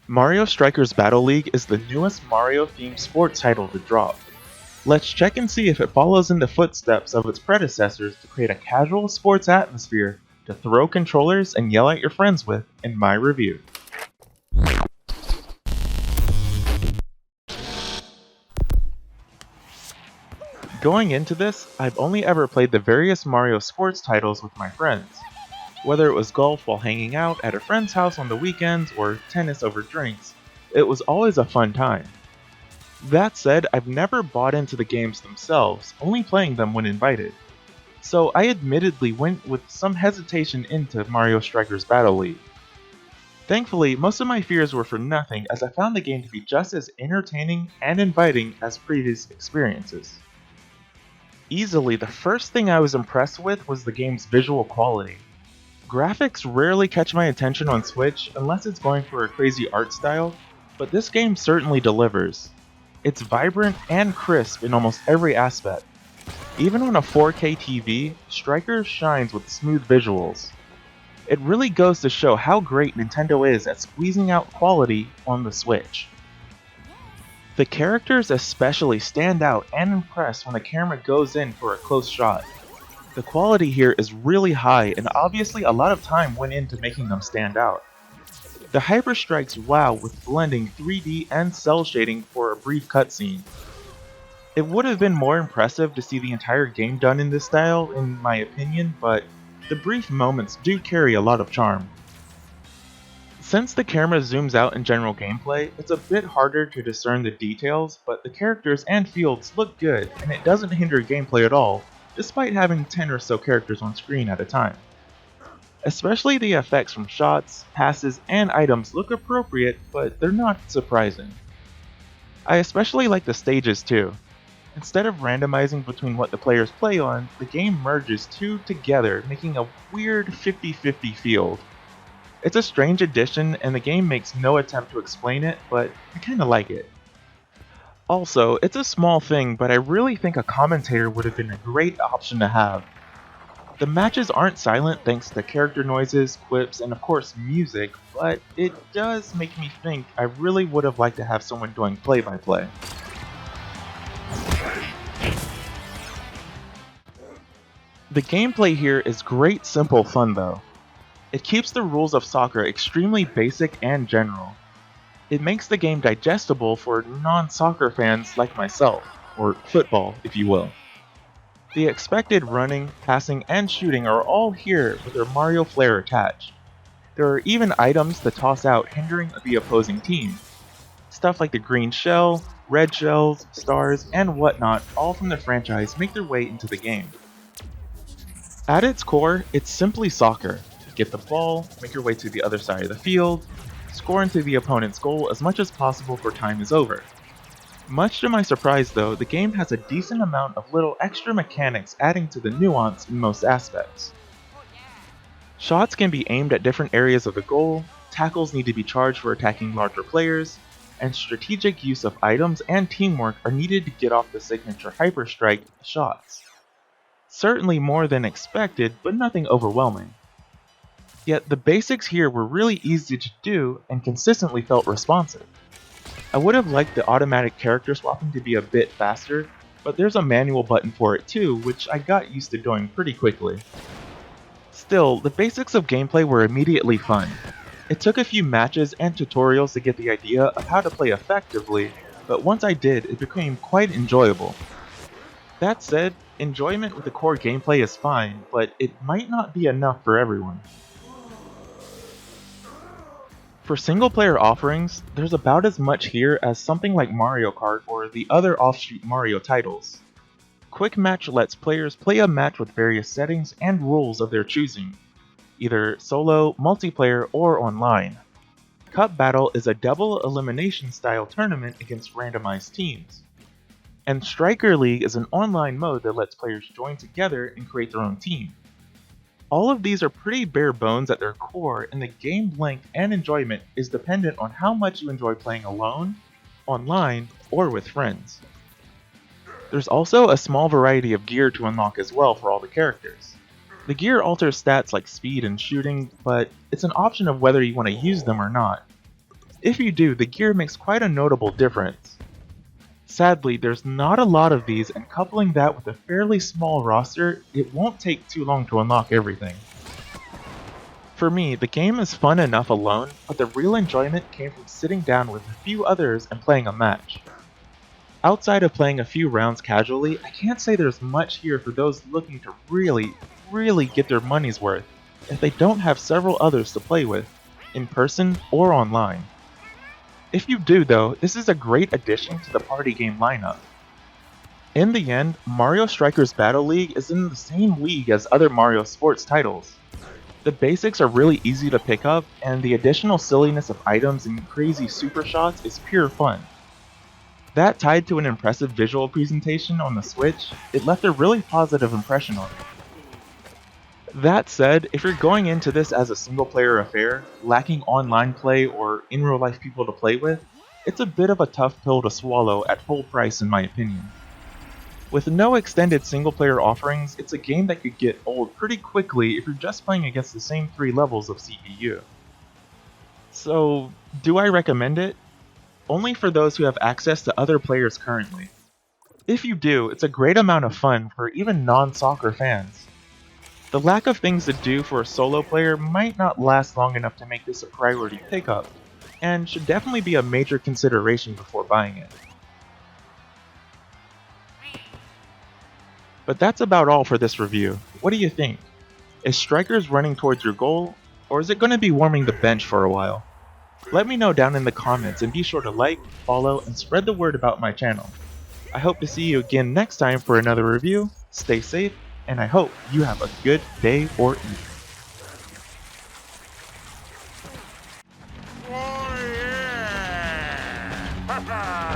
Mario Strikers Battle League is the newest Mario-themed sports title to drop. Let's check and see if it follows in the footsteps of its predecessors to create a casual sports atmosphere to throw controllers and yell at your friends with in my review. Going into this, I've only ever played the various Mario sports titles with my friends. Whether it was golf while hanging out at a friend's house on the weekends or tennis over drinks, it was always a fun time. That said, I've never bought into the games themselves, only playing them when invited. So I admittedly went with some hesitation into Mario Strikers Battle League. Thankfully, most of my fears were for nothing as I found the game to be just as entertaining and inviting as previous experiences. Easily, the first thing I was impressed with was the game's visual quality. Graphics rarely catch my attention on Switch unless it's going for a crazy art style, but this game certainly delivers. It's vibrant and crisp in almost every aspect. Even on a 4K TV, Strikers shines with smooth visuals. It really goes to show how great Nintendo is at squeezing out quality on the Switch. The characters especially stand out and impress when the camera goes in for a close shot. The quality here is really high and obviously a lot of time went into making them stand out. The Hyper Strikes wow with blending 3D and cell shading for a brief cutscene. It would have been more impressive to see the entire game done in this style in my opinion, but the brief moments do carry a lot of charm. Since the camera zooms out in general gameplay, it's a bit harder to discern the details, but the characters and fields look good and it doesn't hinder gameplay at all, despite having 10 or so characters on screen at a time. Especially the effects from shots, passes, and items look appropriate, but they're not surprising. I especially like the stages too. Instead of randomizing between what the players play on, the game merges two together, making a weird 50-50 field. It's a strange addition, and the game makes no attempt to explain it, but I kinda like it. Also, it's a small thing, but I really think a commentator would have been a great option to have. The matches aren't silent thanks to character noises, quips, and of course music, but it does make me think I really would have liked to have someone doing play-by-play. The gameplay here is great simple fun though. It keeps the rules of soccer extremely basic and general. It makes the game digestible for non-soccer fans like myself, or football if you will. The expected running, passing, and shooting are all here with their Mario flair attached. There are even items to toss out hindering the opposing team. Stuff like the green shell, red shells, stars, and whatnot all from the franchise make their way into the game. At its core, it's simply soccer. Get the ball, make your way to the other side of the field, score into the opponent's goal as much as possible before time is over. Much to my surprise though, the game has a decent amount of little extra mechanics adding to the nuance in most aspects. Shots can be aimed at different areas of the goal, tackles need to be charged for attacking larger players, and strategic use of items and teamwork are needed to get off the signature Hyper Strike shots. Certainly more than expected, but nothing overwhelming. Yet the basics here were really easy to do and consistently felt responsive. I would have liked the automatic character swapping to be a bit faster, but there's a manual button for it too, which I got used to doing pretty quickly. Still, the basics of gameplay were immediately fun. It took a few matches and tutorials to get the idea of how to play effectively, but once I did, it became quite enjoyable. That said, enjoyment with the core gameplay is fine, but it might not be enough for everyone. For single-player offerings, there's about as much here as something like Mario Kart or the other offshoot Mario titles. Quick Match lets players play a match with various settings and rules of their choosing, either solo, multiplayer, or online. Cup Battle is a double elimination style tournament against randomized teams. And Striker League is an online mode that lets players join together and create their own team. All of these are pretty bare bones at their core, and the game length and enjoyment is dependent on how much you enjoy playing alone, online, or with friends. There's also a small variety of gear to unlock as well for all the characters. The gear alters stats like speed and shooting, but it's an option of whether you want to use them or not. If you do, the gear makes quite a notable difference. Sadly, there's not a lot of these, and coupling that with a fairly small roster, it won't take too long to unlock everything. For me, the game is fun enough alone, but the real enjoyment came from sitting down with a few others and playing a match. Outside of playing a few rounds casually, I can't say there's much here for those looking to really get their money's worth if they don't have several others to play with, in person or online. If you do though, this is a great addition to the party game lineup. In the end, Mario Strikers Battle League is in the same league as other Mario sports titles. The basics are really easy to pick up, and the additional silliness of items and crazy super shots is pure fun. That tied to an impressive visual presentation on the Switch, it left a really positive impression on me. That said, if you're going into this as a single player affair, lacking online play or in real life people to play with, it's a bit of a tough pill to swallow at full price in my opinion. With no extended single player offerings, it's a game that could get old pretty quickly if you're just playing against the same 3 levels of CPU. So, do I recommend it? Only for those who have access to other players currently. If you do, it's a great amount of fun for even non-soccer fans. The lack of things to do for a solo player might not last long enough to make this a priority pickup, and should definitely be a major consideration before buying it. But that's about all for this review. What do you think? Is Strikers running towards your goal, or is it going to be warming the bench for a while? Let me know down in the comments and be sure to like, follow, and spread the word about my channel. I hope to see you again next time for another review. Stay safe, and I hope you have a good day or evening. Oh, yeah!